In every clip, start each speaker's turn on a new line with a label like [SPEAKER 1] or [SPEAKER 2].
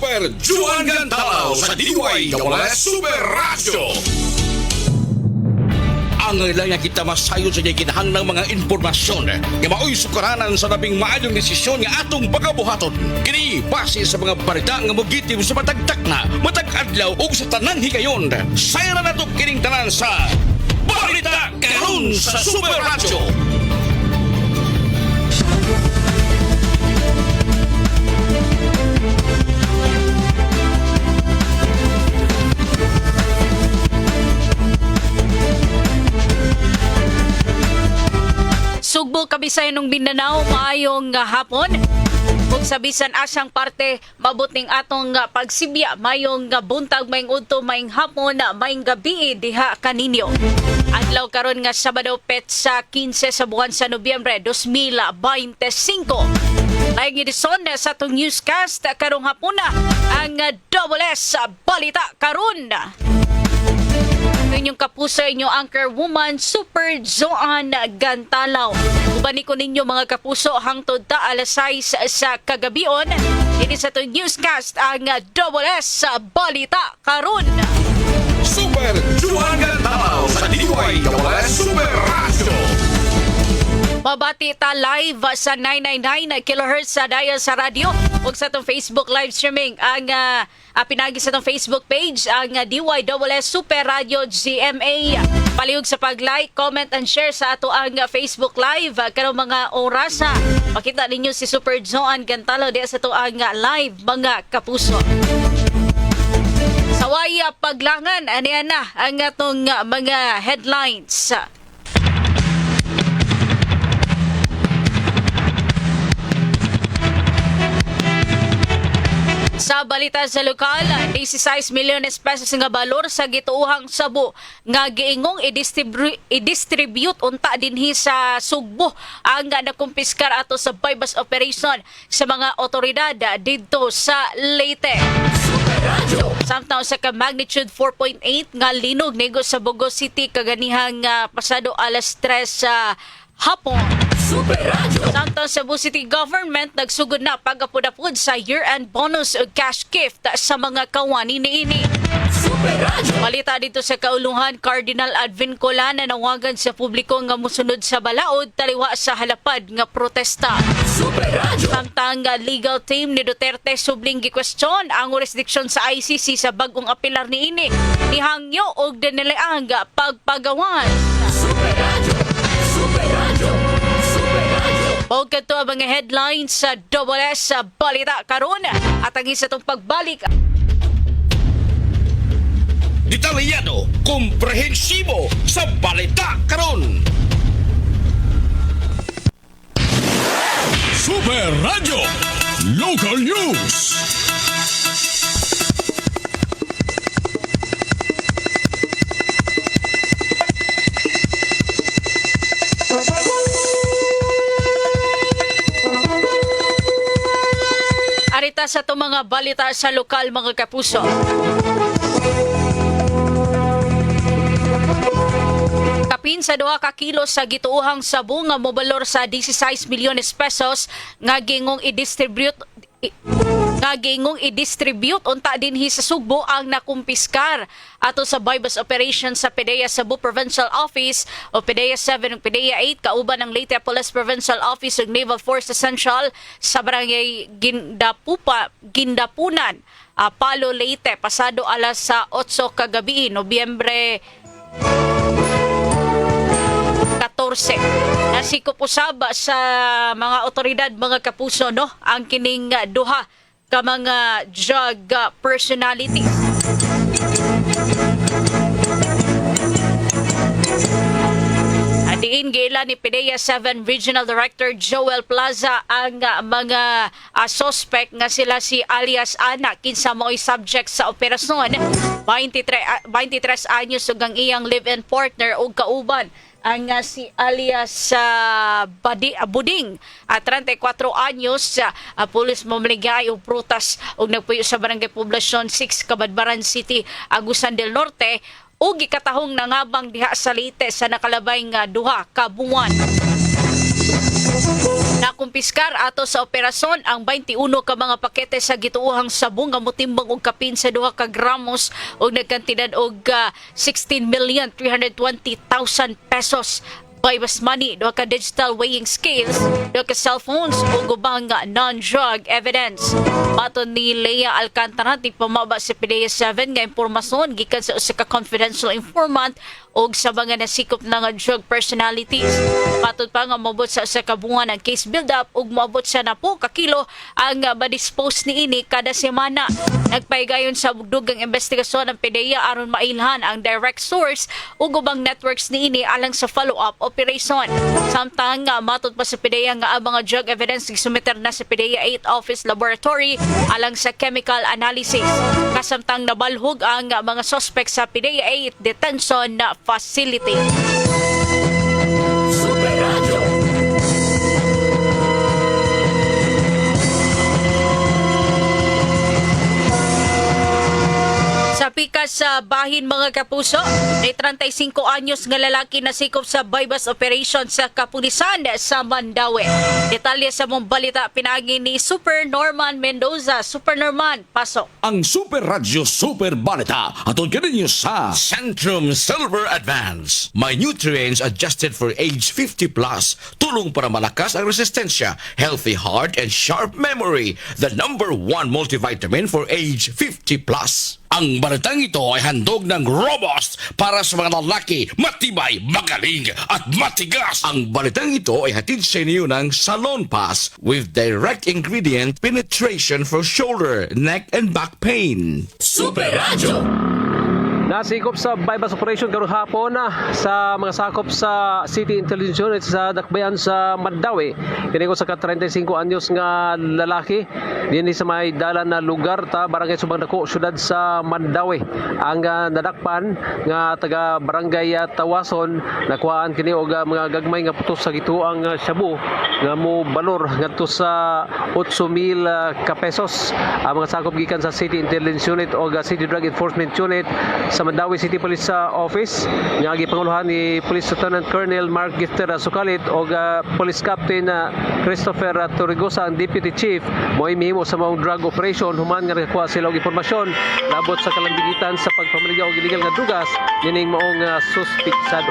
[SPEAKER 1] Super Juan Gantalaw sa DYWS Super Radio. Ang ilang kita masayo sa kinahang ng mga impormasyon nga mao'y sukaranan sa labing maayong desisyon nga atong pagabuhaton. Kini base sa mga balita nga mogitim sa matagtak na, matag-adlaw o sa tanang higayon. Sayra na to kining tanan sa Balita Karon sa Super Radio.
[SPEAKER 2] Sugbo, Kabisayan ng Mindanao, maayong hapon. Kung sa bisan asyang parte, mabuting atong pagsibya, mayong buntag, mayong udto, mayong hapon, mayong gabi, diha kaninyo. Adlaw karon nga Sabado, petsa 15 sa buwan sa Nobyembre 2025. Laing edisyon sa itong newscast karong hapon ang WS Balita Karon. Inyong kapuso, inyong anchor woman, Super Joan Gantalaw. Ubani ko ninyo mga kapuso hangtod ta alas 6 sa kagabion. Ini sa itong newscast ang WS Balita Karon.
[SPEAKER 1] Super Juan Gantalaw sa DYWS Super Radio.
[SPEAKER 2] Mabati ta live sa 999 kHz sa Dayan sa radio ug sa itong Facebook live streaming ang pinagi sa itong Facebook page ang DYWS Super Radio GMA. Palihog sa pag-like, comment and share sa ato ang Facebook live karong mga orasa. Makita ninyo si Super Joan Gantalaw di sa ato ang live mga kapuso. Sawaya paglangan aniya na ang atong mga headlines. Sa balita sa lokal, 16 milyones pesos nga balor sa gituuhang sabo nga giingong i-distribute unta dinhi sa Sugbo ang nakumpiskar ato sa bypass operation sa mga otoridad didto sa Leyte. Samtang sa ka-magnitude 4.8 nga linog nego sa Bogo City kaganihang pasado alas 3 sa hapon. Samtang Cebu City Government nagsugod na pagapudapod sa year-end bonus o cash gift sa mga kawani niini. Balita dito sa kauluhan, Cardinal Advincola na nawagan sa publiko nga musunod sa balaod taliwa sa halapad nga protesta. Samtang legal team ni Duterte subling gikwestiyon ang jurisdiction sa ICC sa bagong apilar niini ni hangyo og dinileang pagpagawan. O kato ang mga headlines sa WS Balita Karon at ang isa itong pagbalik.
[SPEAKER 1] Detalyado, komprehensibo sa Balita Karon.
[SPEAKER 3] Super Radio Local News.
[SPEAKER 2] Arita sa itong mga balita sa lokal mga kapuso. Kapin sa 2 ka kilo sa gituuhang sabo nga mobalor sa 16 milyones pesos nga gingong i-distribute unta dinhi sa Sugbo ang nakumpiskar ato sa bypass operation sa PDEA Cebu Provincial Office o PDEA 7 ug PDEA 8 kauban ng Leyte Police Provincial Office ug Naval Force Essential sa barangay Gindapunan, Palo, Leyte pasado alas 8 kagabi, Nobyembre 14. Nasiko pusaba sa mga otoridad mga kapuso no ang kining duha ka mga drug personalities. Diin gila ni PDEA 7 Regional Director Joel Plaza ang mga suspect nga sila si alias Ana kinsa mo'y subject sa operasyon. 23 anyos ug ang iyang live-in partner ug kauban ang si alias Buding, 34 anyos, pulis mamligay og prutas ug nagpuyo sa barangay Poblacion 6 Cabadbaran City, Agusan del Norte ug gikatahong nangabang diha sa Leyte sa nakalabay nga duha ka buwan. nakumpiskar ato sa operasyon ang 21 ka mga pakete sa gituuhang sabong nga motimbang og kapin sa 2 ka gramos og nagkantidad og 16,320,000 pesos. Baybas money, 2 ka digital weighing scales, 2 ka cellphones o gubang non-drug evidence. Maton ni Lea Alcantara, pamaba sa PDEA 7 nga impormasyon gikan sa usa ka confidential informant o sa mga nasikop na nga drug personalities. Matod pa nga mabot sa usa ka bunga ng case build-up ug moabot sa 10 ka kilo ang ma-dispose ni ini kada semana. Nagpaygayon sa bugdugang investigasyon ng PDEA aron mailhan ang direct source ug ubang networks ni ini alang sa follow-up operation. Samtang matod pa sa PDEA nga ang mga drug evidence gisumiter na sa PDEA 8 Office Laboratory alang sa chemical analysis. Kasamtang nabalhog ang mga suspect sa PDEA 8 detention facility.
[SPEAKER 3] Super Radio.
[SPEAKER 2] Sa pikas sa bahin mga kapuso, may 35 anyos nga lalaki na sikop sa bypass operation sa kapulisan sa Mandaue. Detalye sa mong balita pinagi ni Super Norman Mendoza. Super Norman, pasok.
[SPEAKER 1] Ang Super Radio Super Balita atong kaninyo sa Centrum Silver Advance. May nutrients adjusted for age 50 plus. Tulong para malakas ang resistensya, healthy heart and sharp memory. The #1 multivitamin for age 50 plus. Ang balitang ito ay handog ng Robust para sa mga lalaki, matibay, magaling at matigas. Ang balitang ito ay hatid sa inyo ng Salon Pass with direct ingredient penetration for shoulder, neck and back pain.
[SPEAKER 3] Super Radio.
[SPEAKER 4] Nasikop sa bypass operation karong hapon sa mga sakop sa City Intelligence Unit sa Dakbayan sa Mandaue. Kini ko sa 35 anyos nga lalaki dinhi sa may dalan na lugar ta barangay Subang Dako, syudad sa Mandaue. Ang nadakpan nga taga barangay Tawason nakuhaan kini og mga gagmay nga putos sa gituang shabu nga mo balor ngadto sa 8,000 ka pesos. Ang mga sakop gikan sa City Intelligence Unit o City Drug Enforcement Unit sa Mandaue City Police Office nga gipanguluhan ni Police Lieutenant Colonel Mark Gifter Sukalit o Police Captain Christopher Torrigosa ang Deputy Chief mo imihimo sa mga drug operation human nga nakakuha sila og impormasyon labot sa kalambigitan sa pagpamilya og illegal nga drugas nining maong suspitsado.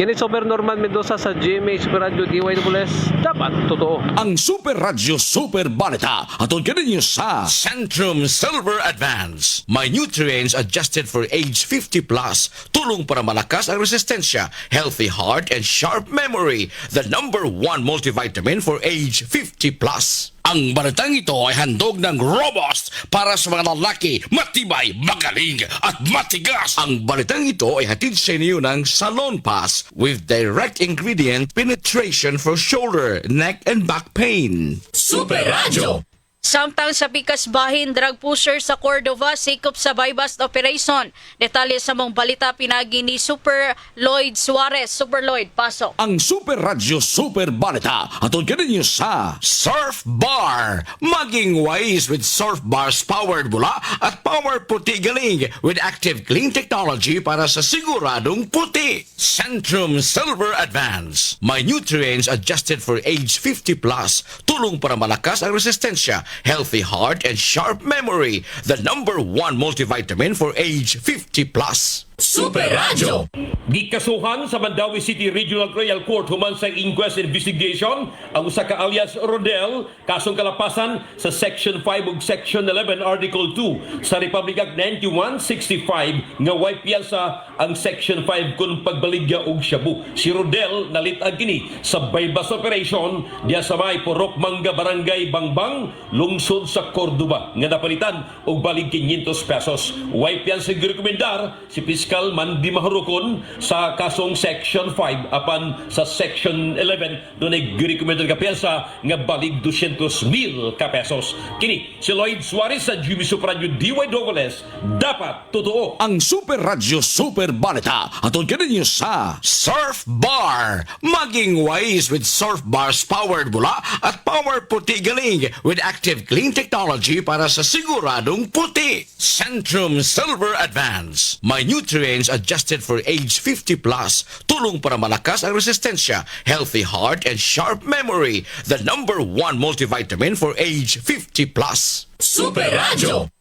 [SPEAKER 4] Kini Super Norman Mendoza sa GMA Super Radio DYWS, dapat totoo.
[SPEAKER 1] Ang Super Radio Super Balita atong kaninyo sa Centrum Silver Advance. May nutrients adjusted for age 50 plus. Tulong para malakas ang resistensya, healthy heart and sharp memory. The #1 multivitamin for age 50 plus. Ang balitang ito ay handog ng Robust para sa mga lalaki, matibay, magaling at matigas. Ang balitang ito ay hatid sa inyo ng Salon Pass with direct ingredient penetration for shoulder, neck and back pain.
[SPEAKER 3] Super Radio.
[SPEAKER 2] Samtang sa pikas bahin, drug pusher sa Cordova, sikop sa bypass operation. Detalye sa mong balita pinagi ni Super Lloyd Suarez. Super Lloyd, pasok.
[SPEAKER 1] Ang Super Radio Super Balita atong kaninyo sa Surf Bar. Maging wise with Surf Bar's powered bula at power puti galing with active clean technology para sa siguradong puti. Centrum Silver Advance. May nutrients adjusted for age 50 plus. Tulong para malakas ang resistensya, healthy heart and sharp memory. The #1 multivitamin for age 50 plus.
[SPEAKER 3] Super Radio.
[SPEAKER 5] Gikasuhan sa Mandaue City Regional Trial Court human sa inquest investigation ang usa ka alias Rodel kasong kalapasan sa Section 5 ug Section 11 Article 2 sa Republic Act 9165 nga way piyasa ang Section 5 kun pagbaligya og shabu. Si Rodel nalitag kini sa bypass operation diya sa may Purok Manga Barangay Bangbang, lungsod sa Cordova nga napalitan og balig 500 pesos. Way piyasa girekomendar si Piskal Mandi Maharukon sa kasong Section 5 apan sa Section 11 doon ay girekomendar ka pyesa nga balig 200,000 ka pesos. Kini si Lloyd Suarez sa GMA Super Radio DYWS, dapat totoo.
[SPEAKER 1] Ang Super Radio Super Balita atong kaninyo sa Surf Bar. Maging wise with Surf Bar's powered bula at power puti galing with active clean technology para sa siguradong puti. Centrum Silver Advance. May nutrients nutrients adjusted for age 50 plus. Tulong para malakas ang resistensya, healthy heart, and sharp memory. The #1 multivitamin for age 50 plus.
[SPEAKER 3] Super Radio.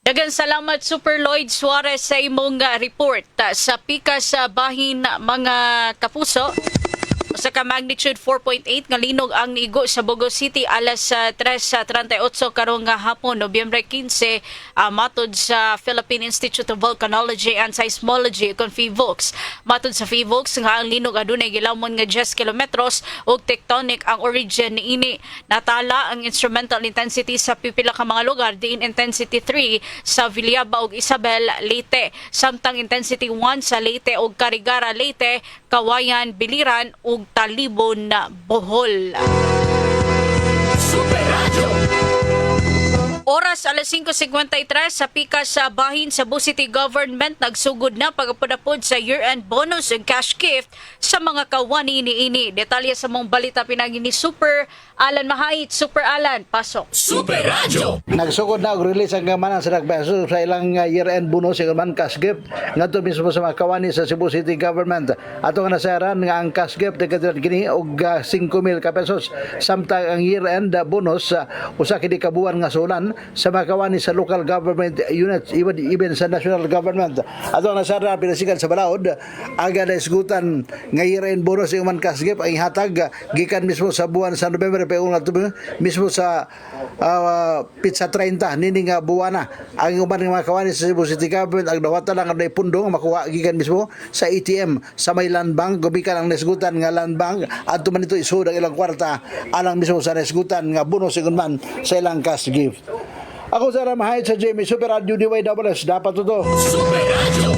[SPEAKER 2] Dagan salamat Super Lloyd Suarez sa imong report sa pika sa bahin mga kapuso. Sa ka magnitude 4.8 nga linog ang niigo sa Bogo City alas 3:38 karong nga hapon Nobyembre 15 matod sa Philippine Institute of Volcanology and Seismology kon PHIVOLCS. Matod sa PHIVOLCS nga ang linog adunay gilamon nga 10 kilometros ug tectonic ang origin niini. Natala ang instrumental intensity sa pipila ka mga lugar diin intensity 3 sa Villaba ug Isabel, Leyte, samtang intensity 1 sa Leyte ug Carigara, Leyte, Kawayan, Biliran ug Talibon na Bohol.
[SPEAKER 3] Super Radio.
[SPEAKER 2] Oras alas 5:53 sa pika sa bahin sa Cebu City Government nagsugod na pagapod sa year-end bonus and cash gift sa mga kawani niini. Detalye sa mong balita pinagi ni Super Alan Mahait. Super Alan, pasok.
[SPEAKER 3] Super Radio.
[SPEAKER 6] Nagsugod na og release ang gamanan sa nagbeso sa ilang year-end bonus ug man cash gift ngadto mismo sa mga kawani sa Cebu City Government. Ato nga nasaran nga ang cash gift nagkadrat kini og 5,000 ka pesos samtang ang year-end bonus usa kini kabuan nga sulan sa mga kawani sa local government units even sa national government. Ato nga nasaran pinasigan sa balaod aga na isgutan nga year-end bonus ug man cash gift ang ihatag gikan mismo sa buwan sa Nobyembre pero mismo sa pizza 30 nini nga buwana ang uban ng mga kawani sa Cebu City Government ang dawata lang ang pundong makuha gikan mismo sa ATM sa may land bank gumikan ang nesgutan nga land bank adto man ito isud ang ilang kwarta alang mismo sa nesgutan nga bonus ug man sa ilang cash gift. Ako sa Ramahay sa Jamie Super Radio DYWS dapat to.
[SPEAKER 3] Super Radio.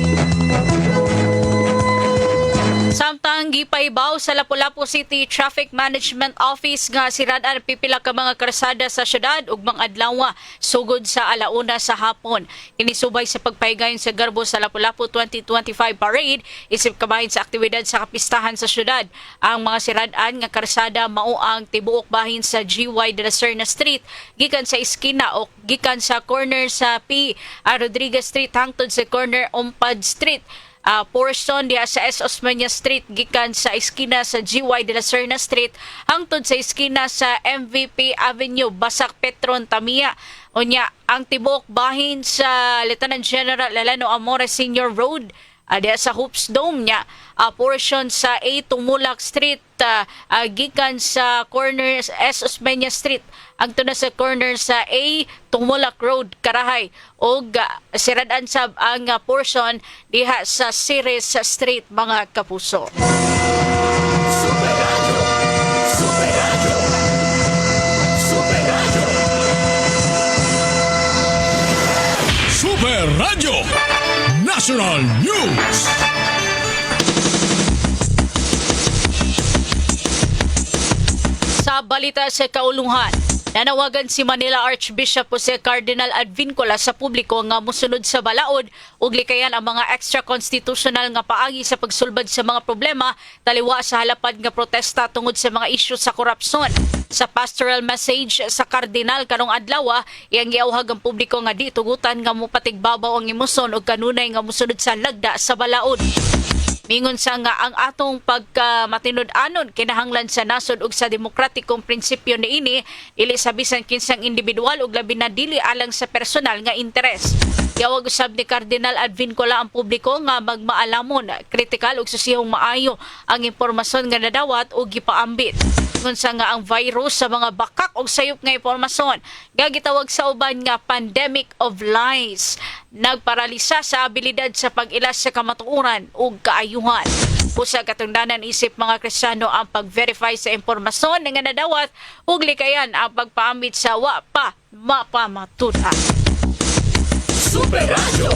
[SPEAKER 2] Samtang gipaibaw sa Lapu-Lapu City Traffic Management Office nga sirad-an pipila ka mga karsada sa syudad ug mga adlaw sugod sa alauna sa hapon. Inisubay sa pagpahigayon sa garbo sa Lapu-Lapu 2025 parade isip kabahin sa aktibidad sa kapistahan sa syudad. Ang mga sirad-an nga karsada mao ang tibuok bahin sa GY de la Serna Street gikan sa eskina o gikan sa corner sa P. Rodriguez Street hangtod sa corner Ompad Street. Portion diha sa S. Osmeña Street gikan sa eskina sa GY de la Serna Street hangtod sa eskina sa MVP Avenue Basak Petron Tamia. Unya ang tibok bahin sa Lieutenant General Lelano Amores Senior Road diha sa Hoops Dome nya portion sa A. Tumulak Street gikan sa corner S. Osmeña Street hangtod na sa corner sa A. Tumulak Road Karahay og sirad-an sab ang portion diha sa Ceres Street mga kapuso.
[SPEAKER 3] Super Radio. Super Radio. Super Radio.
[SPEAKER 7] Super Radio National News.
[SPEAKER 2] Sa balita sa kaulungan, nanawagan si Manila Archbishop Jose Cardinal Advincula sa publiko nga musunod sa balaod ug likayan ang mga extra-constitutional nga paagi sa pagsulbad sa mga problema taliwa sa halapad nga protesta tungod sa mga isyu sa korupsyon. Sa pastoral message sa Cardinal karong adlaw, iyang giawhag ang publiko nga di tugutan nga mopatigbabaw ang emoson ug kanunay nga musunod sa lagda sa balaod. Mingon sa nga ang atong pagkamatinud-anon kinahanglan sa nasod ug sa demokratikong prinsipyo niini dili sa bisan kinsang individual ug labi na dili alang sa personal nga interes. Yawag usab ni Cardinal Advincula ang publiko nga magmaalamon, kritikal ug susihong maayo ang impormasyon nga nadawat ug gipaambit. Mingon sa nga ang virus sa mga bakak ug sayop nga impormasyon gagitawag sa uban nga pandemic of lies. Nagparalisa sa abilidad sa pag-ilas sa kamatuoran ug kaayuhan. Pusa katungdanan isip mga Kristiyano ang pag-verify sa impormasyon nga nadawat ug likayan ang pagpaambit sa wa pa mapamatuta.
[SPEAKER 3] Super Radio.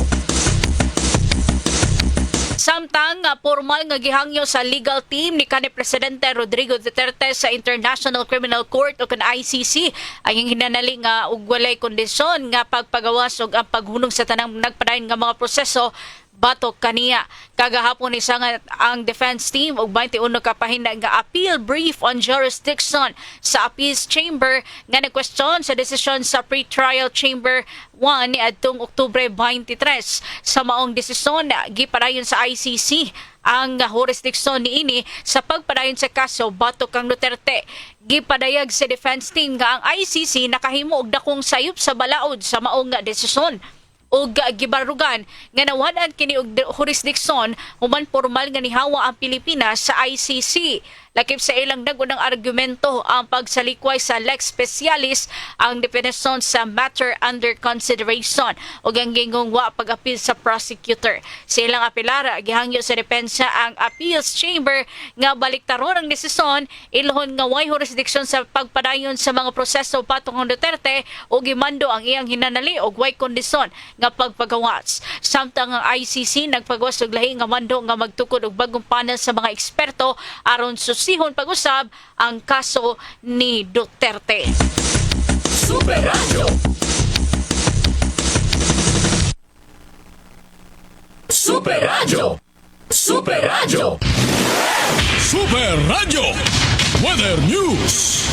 [SPEAKER 2] Samtang formal nga gihangyo sa legal team ni kanhi Presidente Rodrigo Duterte sa International Criminal Court o kan ICC ang hinanali nga ug walay kondisyon nga pagpagawas ug ang paghunong sa tanang nagpadayon nga mga proseso batok kaniya. Kagahapon isa nga ang defense team og 21 ka pahinda nga appeal brief on jurisdiction sa appeals chamber nga nag-question sa desisyon sa pre-trial chamber 1 adtong Oktubre 23. Sa maong desisyon gipadayon sa ICC ang jurisdiction niini sa pagpadayon sa kaso batok kang Duterte. Gipadayag sa defense team nga ang ICC nakahimo og dakong sayop sa balaod sa maong desisyon og gibarugan nga nawadan kini og jurisdiction human formal nga nihawa ang Pilipinas sa ICC. Lakip sa ilang dagunang argumento ang pagsalikway sa lex specialis ang definisyon sa matter under consideration ug ang gingong wa pag-appeal sa prosecutor. Sa ilang apilara gihangyo sa depensa ang appeals chamber nga baliktaron ang desisyon ilohon nga way jurisdiction sa pagpadayon sa mga proseso patong ang Duterte ug gimando ang iyang hinanali og way kondisyon nga pagpagawas. Samtang ang ICC nagpagawas og lahi nga mando nga magtukod og bagong panel sa mga eksperto aron susihon pag-usab ang kaso ni Duterte.
[SPEAKER 3] Super Radio. Super Radio. Super Radio.
[SPEAKER 7] Super Radio Weather News.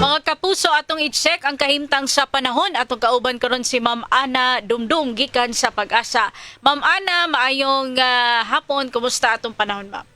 [SPEAKER 2] Mga kapuso, atong i-check ang kahimtang sa panahon. Atong kauban karon si Ma'am Ana Dumdum gikan sa Pag-asa. Ma'am Ana, maayong hapon. Kumusta atong panahon, ma'am?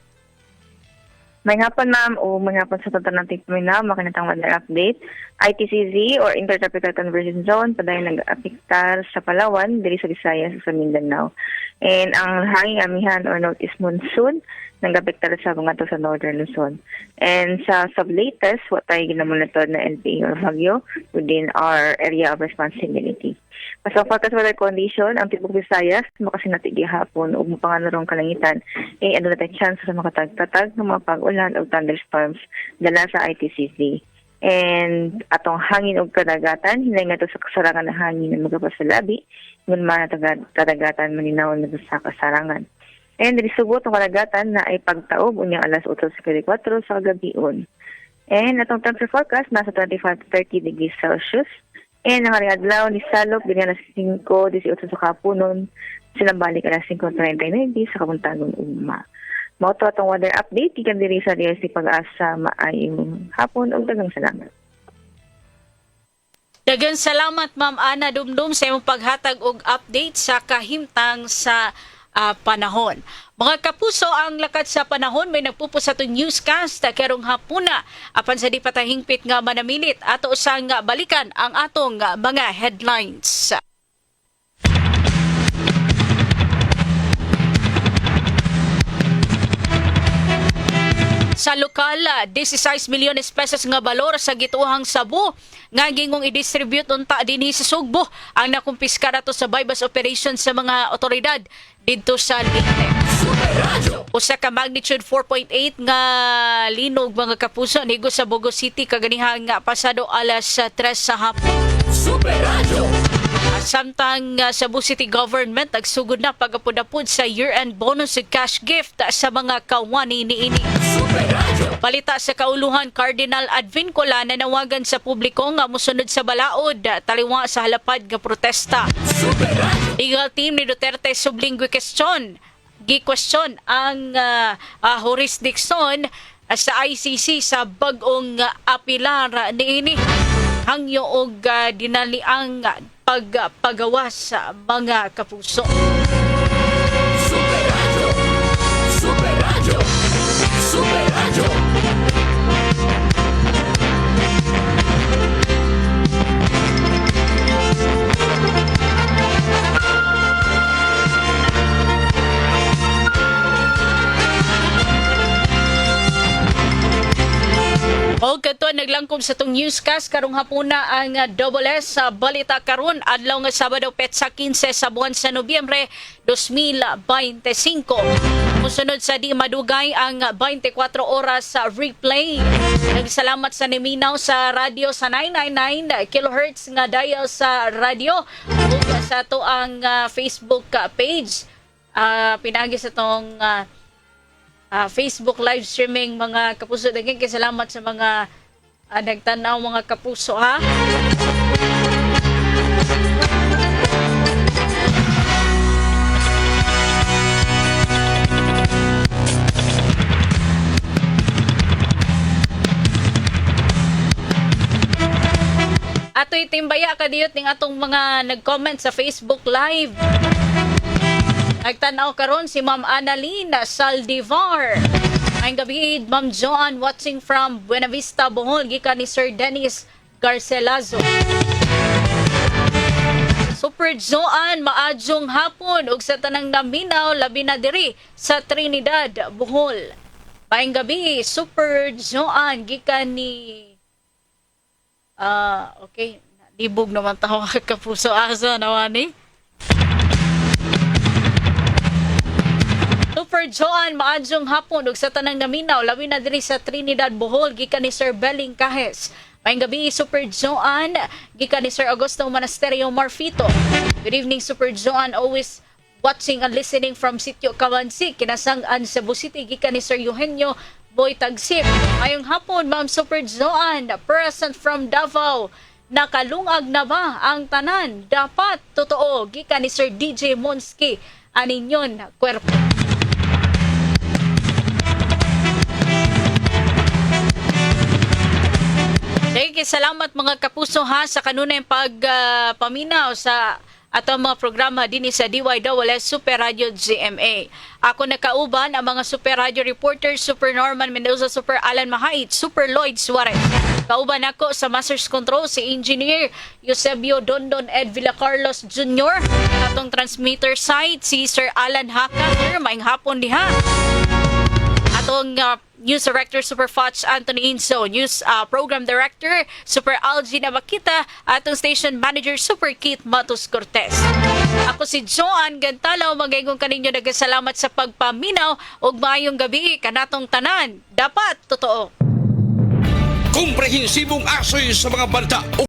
[SPEAKER 8] May hapon, ma'am, o may hapon sa total natin pamina, makinatang weather update. ITCZ or Intertropical Convergence Zone, padayon nag-apektar sa Palawan, diri sa Visayas sa Mindanao. And ang hanging amihan or northeast monsoon, nag-apektar sa mga to sa northern Luzon. And sa sub-latest, what tayo ginamonitor na LPA or bagyo within our area of responsibility. Sa forecast weather condition, ang tibok Visayas, makasinati gihapon o mapanganarong kalangitan, ano na tayo chance sa makatagtatag ng mga pag-ulan o thunderstorms dala sa ITCZ. And atong hangin og kadagatan, hinay nga to sa kasarangan na hangin na magapasalabi, ngun man kadagatan maninaw na sa kasarangan. And risugot ang kadagatan na ay pagtaob unyang alas 8:54 sa gabion. And atong temperature forecast nasa 25 to 30 degrees Celsius. And ang adlaw ni Salop ganyan alas 5:18 sa kapunon, sinambalik alas 5:39 sa kabuntagon ugma. Mao to atong weather update gikan diri sa DSC Pag-asa. Maayong hapon ug daghang salamat.
[SPEAKER 2] Daghang salamat, Ma'am Ana Dumdum, sa imong paghatag og update sa kahimtang sa panahon. Mga kapuso, ang lakad sa panahon may nagpupo sa itong newscast karong hapuna. Apan sa di patahingpit nga manamilit, ato usang balikan ang atong mga headlines. Sa lokal, 16 milyones pesos nga balor sa gituhang sabo nga gingong i-distribute unta dinhi sa Sugbo ang nakumpiskar ato sa bypass operation sa mga otoridad didto sa Leyte. Usa ka magnitude 4.8 nga linog mga kapuso nigo sa Bogo City kaganihan nga pasado alas 3 sa hapon.
[SPEAKER 3] Super Radio.
[SPEAKER 2] Samtang Cebu City Government nagsugod na pagapod-apod sa year-end bonus ug cash gift sa mga kawani niini. Balita sa kauluhan, Cardinal Advincola nanawagan sa publiko nga mosunod sa balaod taliwa sa halapad nga protesta. Legal team ni Duterte subling gi-question ang jurisdiction sa ICC sa bag-ong apilar niini. Hangyo og dinaliang pagpagawas sa mga kapuso.
[SPEAKER 3] Super Radio. Super Radio. Super Radio.
[SPEAKER 2] O kato naglangkom sa tong newscast karong hapuna ang Double S sa balita karon adlaw nga Sabado petsa 15 sa buwan sa Nobyembre 2025. Musunod sa di madugay ang 24 oras sa replay. Nagsalamat sa niminaw sa radio sa 999 kHz nga dial sa radio ug sa to ang Facebook page. Pinagi sa tong Facebook live streaming mga kapuso. Daghang salamat sa mga nagtanaw mga kapuso ha. kadiyot ning atong mga nag-comment sa Facebook Live. Nagtanaw karon si Ma'am Annalina Saldivar. Ang gabi, Ma'am Joan watching from Buena Vista, Bohol, gikan ni Sir Dennis Garcelazo. Super Joan, maadjong hapon ug sa tanang naminaw labi na diri sa Trinidad, Bohol. Maayong gabi, Super Joan, gikan ni okay, libog naman tayo kapuso asa nawani. Super Joan, maadjong hapon ug sa tanang naminaw labi na diri sa Trinidad, Bohol, gikan ni Sir Belling Cajes. Maayong gabi, Super Joan, gikan ni Sir Augusto Monasterio Marfito. Good evening, Super Joan, always watching and listening from Sitio Kawansi, kinasang-an sa City, gikan ni Sir Eugenio Boy Tagsip. Ngayong hapon, Ma'am Super Joan, present from Davao. Nakalungag na ba ang tanan? Dapat totoo, gikan ni Sir DJ Monski, aninyon kwerpo. Salamat mga kapuso ha sa kanunay pagpaminaw sa atong mga programa din sa DYWS Super Radio GMA. Ako nakauban ang mga Super Radio reporters, Super Norman Mendoza, Super Alan Mahait, Super Lloyd Suarez. Kauban ako sa Masters Control si Engineer Eusebio Dondon Ed Villacarlos Jr. Atong transmitter site si Sir Alan Haka. Sir, maing hapon diha. Atong News Director Super Foch Anthony Inso, News Program Director Super Algie Namakita, atong Station Manager Super Keith Matos Cortez. Ako si Joan Gantalaw, magayong kaninyo nagasalamat sa pagpaminaw ug maayong gabi kanatong tanan. Dapat totoo.
[SPEAKER 1] Komprehensibong asoy sa mga balita